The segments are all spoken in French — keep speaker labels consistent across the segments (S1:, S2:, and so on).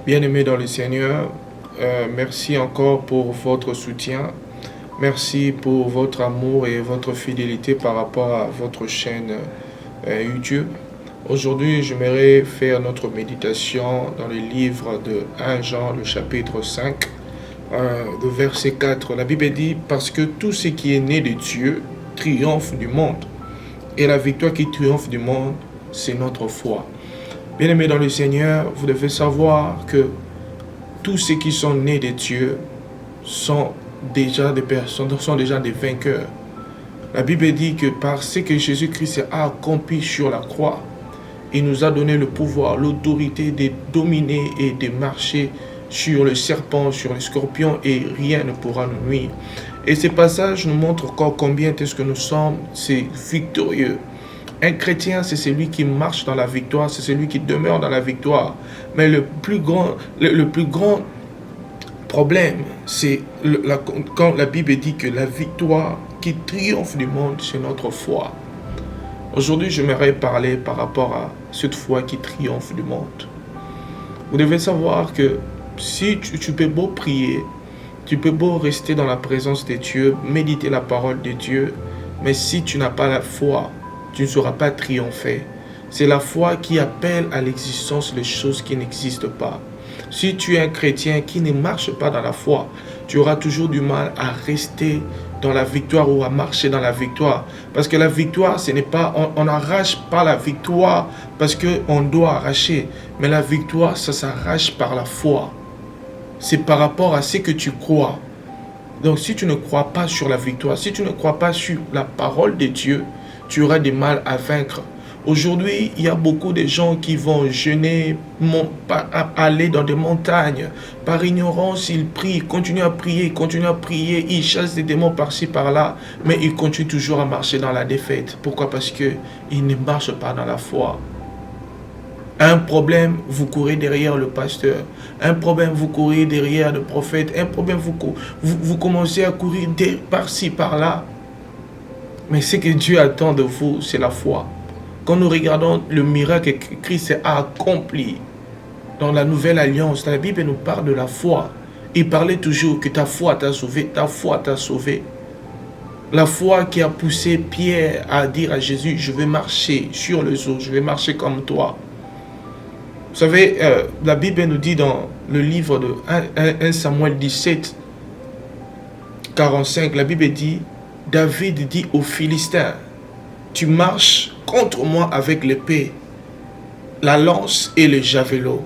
S1: Bien-aimés dans le Seigneur, merci encore pour votre soutien. Merci pour votre amour et votre fidélité par rapport à votre chaîne YouTube. Aujourd'hui, j'aimerais faire notre méditation dans le livre de 1 Jean, le chapitre 5, le verset 4. La Bible dit « Parce que tout ce qui est né de Dieu triomphe du monde. Et la victoire qui triomphe du monde, c'est notre foi. » Bien-aimés dans le Seigneur, vous devez savoir que tous ceux qui sont nés de Dieu sont déjà des personnes, sont déjà des vainqueurs. La Bible dit que par ce que Jésus-Christ a accompli sur la croix, il nous a donné le pouvoir, l'autorité de dominer et de marcher sur le serpent, sur le scorpion, et rien ne pourra nous nuire. Et ce passage nous montre encore combien est-ce que nous sommes victorieux. Un chrétien, c'est celui qui marche dans la victoire, c'est celui qui demeure dans la victoire. Mais le plus grand problème, c'est quand la Bible dit que la victoire qui triomphe du monde, c'est notre foi. Aujourd'hui, j'aimerais parler par rapport à cette foi qui triomphe du monde. Vous devez savoir que si tu peux beau prier, tu peux beau rester dans la présence de Dieu, méditer la parole de Dieu, mais si tu n'as pas la foi, tu ne sauras pas triompher. C'est la foi qui appelle à l'existence les choses qui n'existent pas. Si tu es un chrétien qui ne marche pas dans la foi, tu auras toujours du mal à rester dans la victoire ou à marcher dans la victoire. Parce que la victoire, ce n'est pas, on n'arrache pas la victoire parce qu'on doit arracher. Mais la victoire, ça s'arrache par la foi. C'est par rapport à ce que tu crois. Donc si tu ne crois pas sur la victoire, si tu ne crois pas sur la parole de Dieu, tu auras du mal à vaincre. Aujourd'hui, il y a beaucoup de gens qui vont jeûner, aller dans des montagnes. Par ignorance, ils prient, continuent à prier, ils chassent des démons par-ci, par-là, mais ils continuent toujours à marcher dans la défaite. Pourquoi? Parce qu'ils ne marchent pas dans la foi. Un problème, vous courez derrière le pasteur. Un problème, vous courez derrière le prophète. Un problème, vous commencez à courir par-ci, par-là. Mais ce que Dieu attend de vous, c'est la foi. Quand nous regardons le miracle que Christ a accompli dans la nouvelle alliance, la Bible nous parle de la foi. Il parlait toujours que ta foi t'a sauvé, ta foi t'a sauvé. La foi qui a poussé Pierre à dire à Jésus, je vais marcher sur les eaux, je vais marcher comme toi. Vous savez, la Bible nous dit dans le livre de 1 Samuel 17, 45, la Bible dit, David dit aux Philistins, tu marches contre moi avec l'épée, la lance et le javelot.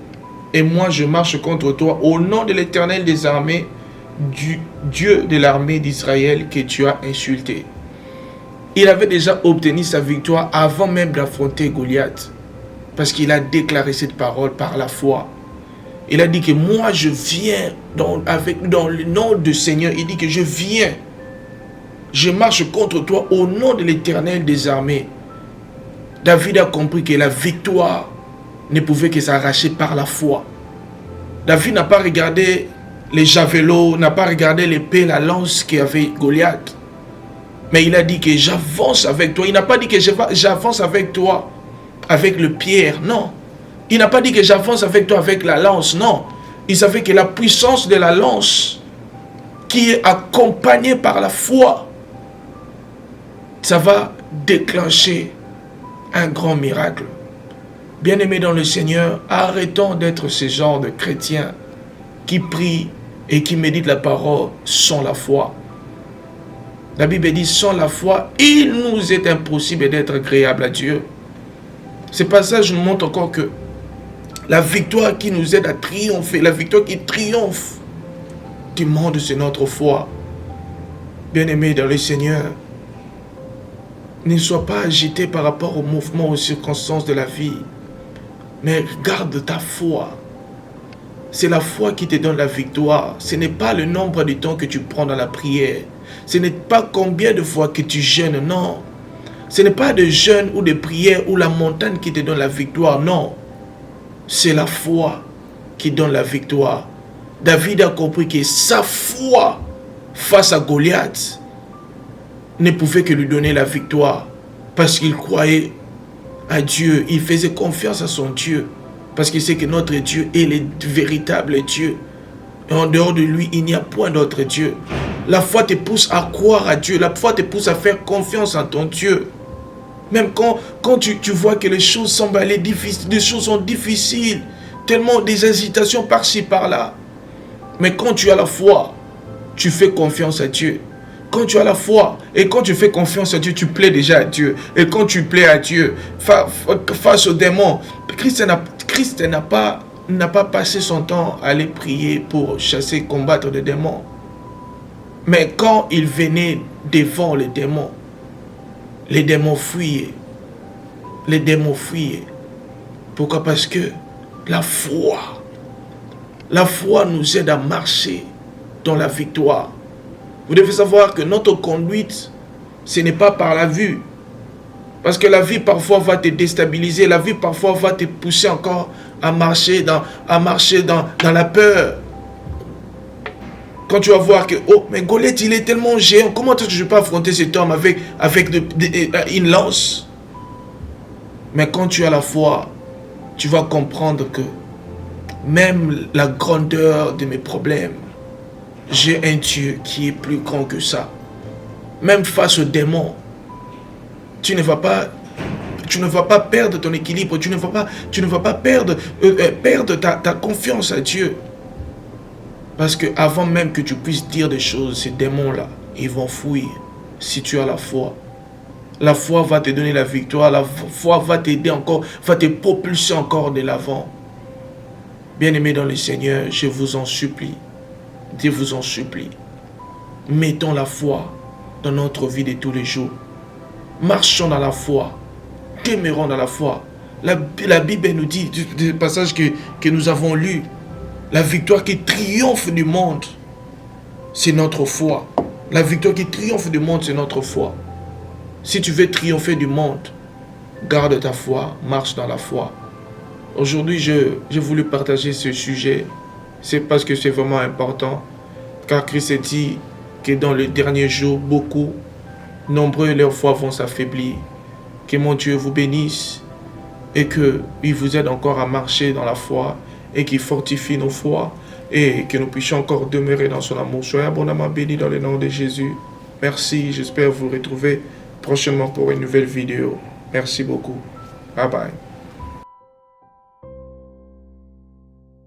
S1: Et moi je marche contre toi au nom de l'Éternel des armées, du Dieu de l'armée d'Israël que tu as insulté. Il avait déjà obtenu sa victoire avant même d'affronter Goliath. Parce qu'il a déclaré cette parole par la foi. Il a dit que moi je viens dans le nom du Seigneur. Il dit que je viens. Je marche contre toi au nom de l'Éternel des armées. David a compris que la victoire ne pouvait que s'arracher par la foi. David n'a pas regardé les javelots, n'a pas regardé l'épée, la lance qu'avait Goliath. Mais il a dit que j'avance avec toi. Il n'a pas dit que j'avance avec toi avec le pierre, non. Il n'a pas dit que j'avance avec toi avec la lance, non. Il savait que la puissance de la lance qui est accompagnée par la foi, ça va déclencher un grand miracle. Bien-aimés dans le Seigneur, arrêtons d'être ce genre de chrétiens qui prient et qui méditent la parole sans la foi. La Bible dit, sans la foi, il nous est impossible d'être agréable à Dieu. Ce passage nous montre encore que la victoire qui nous aide à triompher, la victoire qui triomphe du monde, c'est notre foi. Bien-aimés dans le Seigneur, ne sois pas agité par rapport aux mouvements, aux circonstances de la vie, mais garde ta foi. C'est la foi qui te donne la victoire. Ce n'est pas le nombre de temps que tu prends dans la prière. Ce n'est pas combien de fois que tu jeûnes, non. Ce n'est pas de jeûne ou de prière ou la montagne qui te donne la victoire, non. C'est la foi qui donne la victoire. David a compris que sa foi face à Goliath ne pouvait que lui donner la victoire parce qu'il croyait à Dieu. Il faisait confiance à son Dieu. Parce qu'il sait que notre Dieu est le véritable Dieu. Et en dehors de lui, il n'y a point d'autre Dieu. La foi te pousse à croire à Dieu. La foi te pousse à faire confiance en ton Dieu. Même quand tu vois que les choses semblent aller difficiles, les choses sont difficiles, tellement des hésitations par-ci, par-là. Mais quand tu as la foi, tu fais confiance à Dieu. Quand tu as la foi et quand tu fais confiance à Dieu, tu plais déjà à Dieu. Et quand tu plais à Dieu, face aux démons, Christ n'a pas passé son temps à aller prier pour chasser, combattre des démons. Mais quand il venait devant les démons fuyaient. Les démons fuyaient. Pourquoi? Parce que la foi nous aide à marcher dans la victoire. Vous devez savoir que notre conduite, ce n'est pas par la vue. Parce que la vie parfois va te déstabiliser. La vie parfois va te pousser encore à marcher dans la peur. Quand tu vas voir que, oh, mais Goliath, il est tellement géant. Comment est-ce que je peux affronter cet homme avec une lance? Mais quand tu as la foi, tu vas comprendre que même la grandeur de mes problèmes, j'ai un Dieu qui est plus grand que ça. Même face aux démons, tu ne vas pas perdre ton équilibre, tu ne vas pas perdre ta confiance à Dieu. Parce que avant même que tu puisses dire des choses, ces démons-là, ils vont fuir si tu as la foi. La foi va te donner la victoire, la foi va t'aider encore, va te propulser encore de l'avant. Bien-aimés dans le Seigneur, je vous en supplie. Dieu vous en supplie. Mettons la foi dans notre vie de tous les jours. Marchons dans la foi. Demeurons dans la foi. La Bible nous dit, du passage que nous avons lu, la victoire qui triomphe du monde, c'est notre foi. La victoire qui triomphe du monde, c'est notre foi. Si tu veux triompher du monde, garde ta foi, marche dans la foi. Aujourd'hui, j'ai voulu partager ce sujet. C'est parce que c'est vraiment important. Car Christ a dit que dans les derniers jours, nombreux leur foi vont s'affaiblir. Que mon Dieu vous bénisse et qu'il vous aide encore à marcher dans la foi et qu'il fortifie nos foi et que nous puissions encore demeurer dans son amour. Soyez abondamment bénis dans le nom de Jésus. Merci, j'espère vous retrouver prochainement pour une nouvelle vidéo. Merci beaucoup. Bye bye.